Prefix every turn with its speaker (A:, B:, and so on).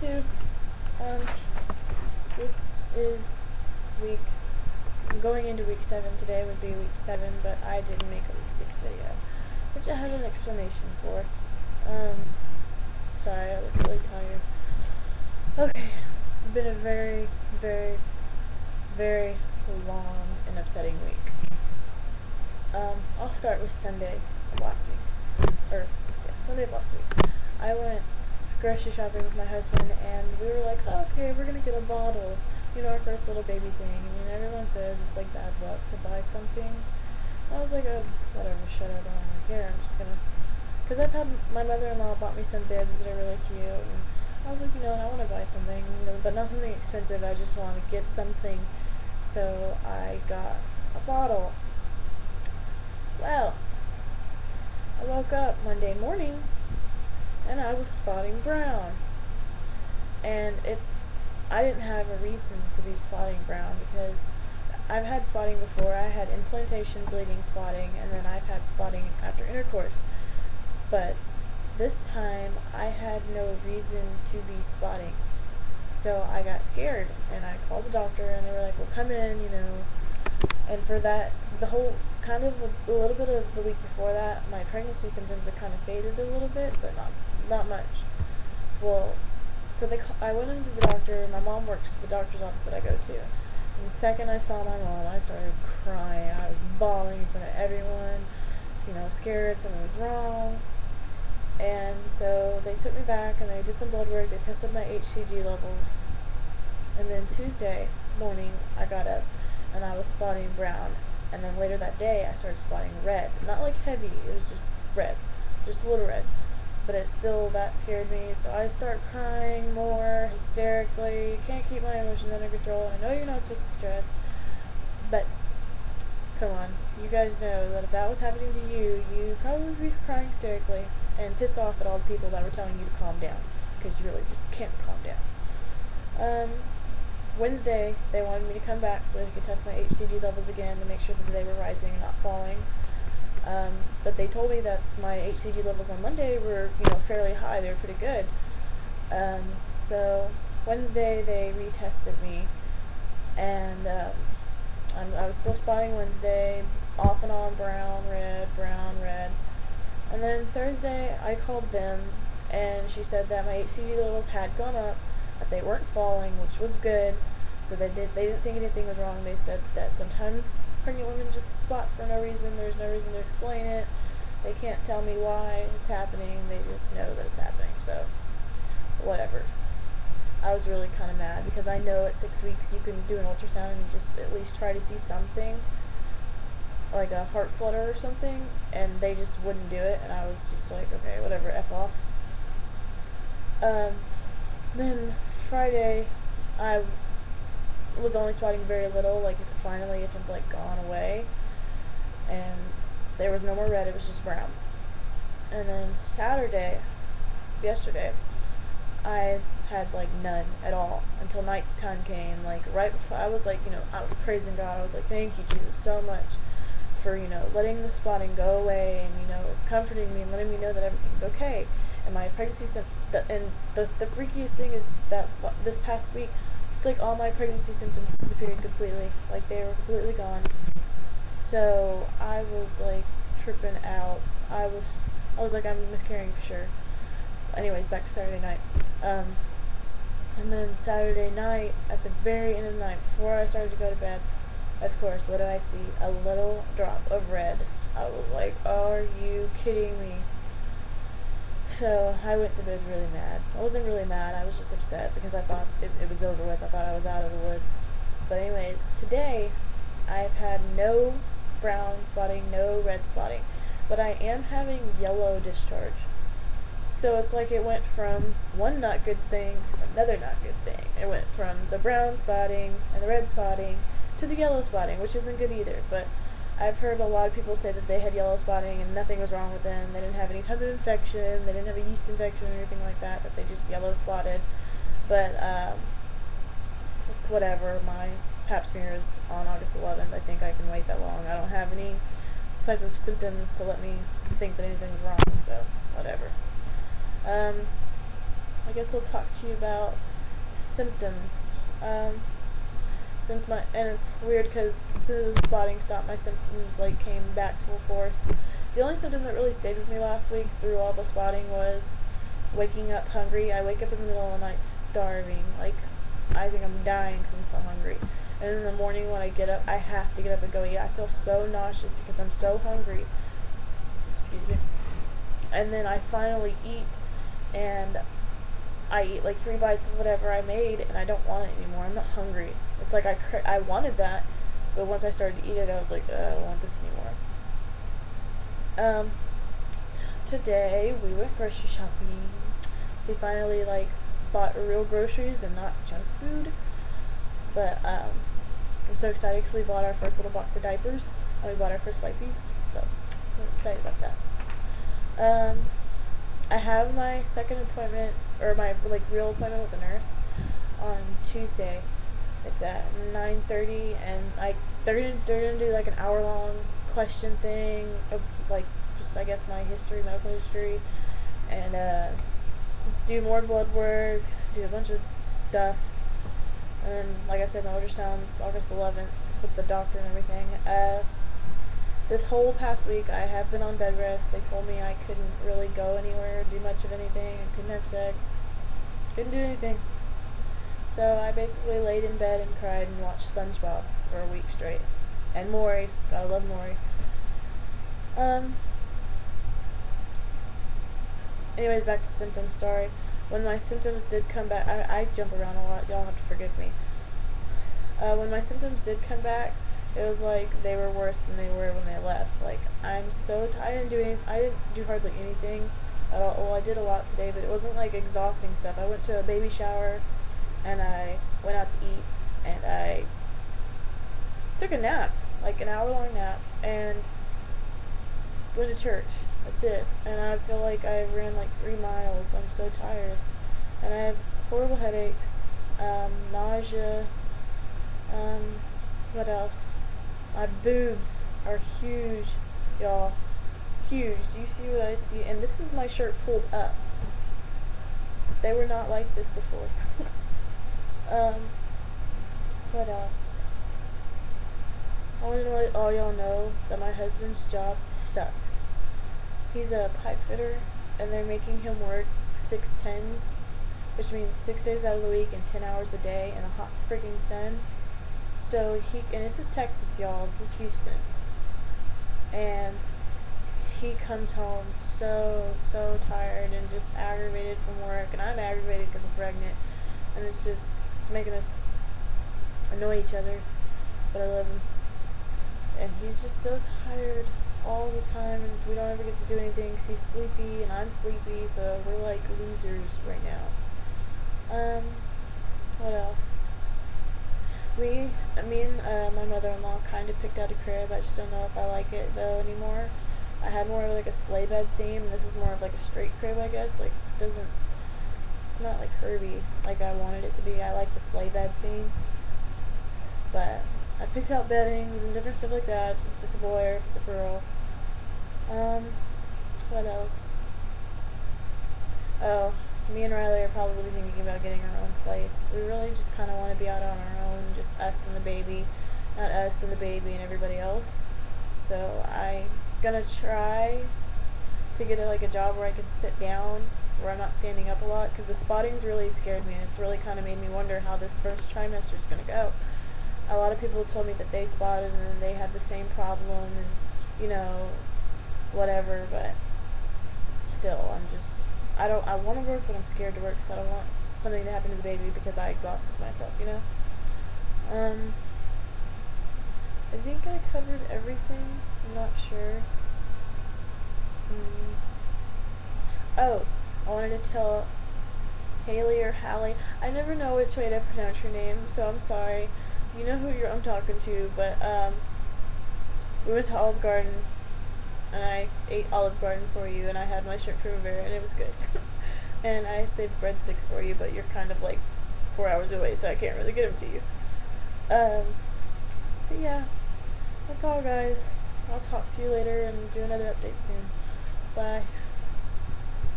A: YouTube. Um, this is week, going into week 7. Today would be week 7, but I didn't make a week 6 video, which I have an explanation for. Sorry, I look really tired. Okay, it's been a very, very, very long and upsetting week. I'll start with Sunday of last week. Sunday of last week. I went grocery shopping with my husband, and we were like, oh, okay, we're gonna get a bottle, our first little baby thing. Everyone says it's like bad luck to buy something. I was like, oh, whatever, shut up, I don't really care. I'm just gonna, because I've had, my mother-in-law bought me some bibs that are really cute, and I was like, I want to buy something, but not something expensive. I just want to get something, so I got a bottle. Well, I woke up Monday morning and I was spotting brown. And I didn't have a reason to be spotting brown because I've had spotting before. I had implantation bleeding spotting, and then I've had spotting after intercourse. But this time I had no reason to be spotting. So I got scared and I called the doctor, and they were like, well, come in, And for that, the whole, kind of a little bit of the week before that, my pregnancy symptoms had kind of faded a little bit, but not much. Well, so I went into the doctor. My mom works at the doctor's office that I go to. And the second I saw my mom, I started crying. I was bawling in front of everyone, scared something was wrong. And so they took me back and they did some blood work. They tested my HCG levels. And then Tuesday morning, I got up and I was spotting brown. And then later that day, I started spotting red. Not like heavy, it was just red. Just a little red. But that scared me. So I start crying more, hysterically. Can't keep my emotions under control. I know you're not supposed to stress. But, come on. You guys know that if that was happening to you, you'd probably be crying hysterically and pissed off at all the people that were telling you to calm down. Because you really just can't calm down. Wednesday, they wanted me to come back so they could test my HCG levels again to make sure that they were rising and not falling. But they told me that my HCG levels on Monday were, fairly high. They were pretty good. So Wednesday, they retested me, and I was still spotting Wednesday, off and on brown, red. And then Thursday, I called them, and she said that my HCG levels had gone up, that they weren't falling, which was good. So they didn't think anything was wrong. They said that sometimes pregnant women just spot for no reason. There's no reason to explain it. They can't tell me why it's happening. They just know that it's happening. So, whatever. I was really kind of mad because I know at 6 weeks you can do an ultrasound and just at least try to see something, like a heart flutter or something, and they just wouldn't do it. And I was just like, okay, whatever, F off. Then Friday, I was only spotting very little. Like, finally it had gone away, and there was no more red. It was just brown. And then Saturday, yesterday, I had none at all until nighttime came. Right before, I was I was praising God. I was like, thank you, Jesus, so much for letting the spotting go away, and comforting me and letting me know that everything's okay. And my pregnancy and the freakiest thing is that this past week, it's all my pregnancy symptoms disappeared completely. They were completely gone. So I was tripping out. I was like, I'm miscarrying for sure. Anyways, back to Saturday night. And then Saturday night, at the very end of the night, before I started to go to bed, of course, what did I see? A little drop of red. I was like, are you kidding me? So I went to bed really mad. I wasn't really mad, I was just upset because I thought it was over with. I thought I was out of the woods. But anyways, today I've had no brown spotting, no red spotting, but I am having yellow discharge. So it's it went from one not good thing to another not good thing. It went from the brown spotting and the red spotting to the yellow spotting, which isn't good either. But I've heard a lot of people say that they had yellow spotting and nothing was wrong with them. They didn't have any type of infection. They didn't have a yeast infection or anything like that. That they just yellow spotted. But it's whatever. My pap smear is on August 11th. I think I can wait that long. I don't have any type of symptoms to let me think that anything's wrong. So whatever. I guess I'll talk to you about symptoms. Um, and it's weird because as soon as the spotting stopped, my symptoms like came back full force. The only symptom that really stayed with me last week through all the spotting was waking up hungry. I wake up in the middle of the night starving, like I think I'm dying because I'm so hungry. And in the morning when I get up, I have to get up and go eat. I feel so nauseous because I'm so hungry. Excuse me. And then I finally eat, and I eat like 3 bites of whatever I made, and I don't want it anymore. I'm not hungry. It's like I wanted that, but once I started to eat it, I was like, I don't want this anymore. Today we went grocery shopping. We finally like bought real groceries and not junk food. But I'm so excited because we bought our first little box of diapers and we bought our first wipes. So I'm excited about that. I have my second appointment, or my like real appointment with the nurse on Tuesday. It's at 9:30, and they're gonna do like an hour long question thing of like just I guess my medical history, and do more blood work, do a bunch of stuff, and then like I said, my ultrasound's August 11th with the doctor and everything. This whole past week I have been on bed rest. They told me I couldn't really go anywhere, do much of anything, I couldn't have sex, couldn't do anything. So I basically laid in bed and cried and watched SpongeBob for a week straight. And Maury, gotta love Maury. Anyways, back to symptoms, sorry. When my symptoms did come back, I jump around a lot, y'all have to forgive me. When my symptoms did come back, it was like they were worse than they were when they left. Like, I'm so I didn't do hardly anything at all. Well, I did a lot today, but it wasn't like exhausting stuff. I went to a baby shower, and I went out to eat, and I took a nap, like an hour-long nap, and went to church. That's it. And I feel like I ran like 3 miles. I'm so tired. And I have horrible headaches, nausea, what else? My boobs are huge, y'all. Huge. Do you see what I see? And this is my shirt pulled up. They were not like this before. What else? I want to let all y'all know that my husband's job sucks. He's a pipe fitter, and they're making him work 6 10s, which means 6 days out of the week and 10 hours a day in the hot friggin' sun. So and this is Texas, y'all. This is Houston. And he comes home so tired and just aggravated from work, and I'm aggravated because I'm pregnant, and it's making us annoy each other, but I love him. And he's just so tired all the time, and we don't ever get to do anything because he's sleepy and I'm sleepy, so we're like losers right now. What else? Me and my mother-in-law kind of picked out a crib. I just don't know if I like it though anymore. I had more of like a sleigh bed theme, and this is more of like a straight crib, I guess. Like, it's not like curvy like I wanted it to be. I like the sleigh bed theme, but I picked out beddings and different stuff like that, just if it's a boy or if it's a girl. What else? Oh, me and Riley are probably thinking about getting our own place. We really just kind of want to be out on our own, just us and the baby, not us and the baby and everybody else. So I'm gonna try to get like a job where I can sit down, where I'm not standing up a lot, because the spotting's really scared me, and it's really kind of made me wonder how this first trimester is gonna go. A lot of people told me that they spotted and then they had the same problem, and whatever, but still, I want to work, but I'm scared to work because I don't want something to happen to the baby because I exhausted myself, I think I covered everything. I'm not sure. Oh, I wanted to tell Haley or Hallie. I never know which way to pronounce your name, so I'm sorry. You know who I'm talking to, but we went to Olive Garden, and I ate Olive Garden for you, and I had my shirt Primavera, and it was good. And I saved breadsticks for you, but you're kind of like 4 hours away, so I can't really get them to you. But yeah, that's all, guys. I'll talk to you later and do another update soon. Bye.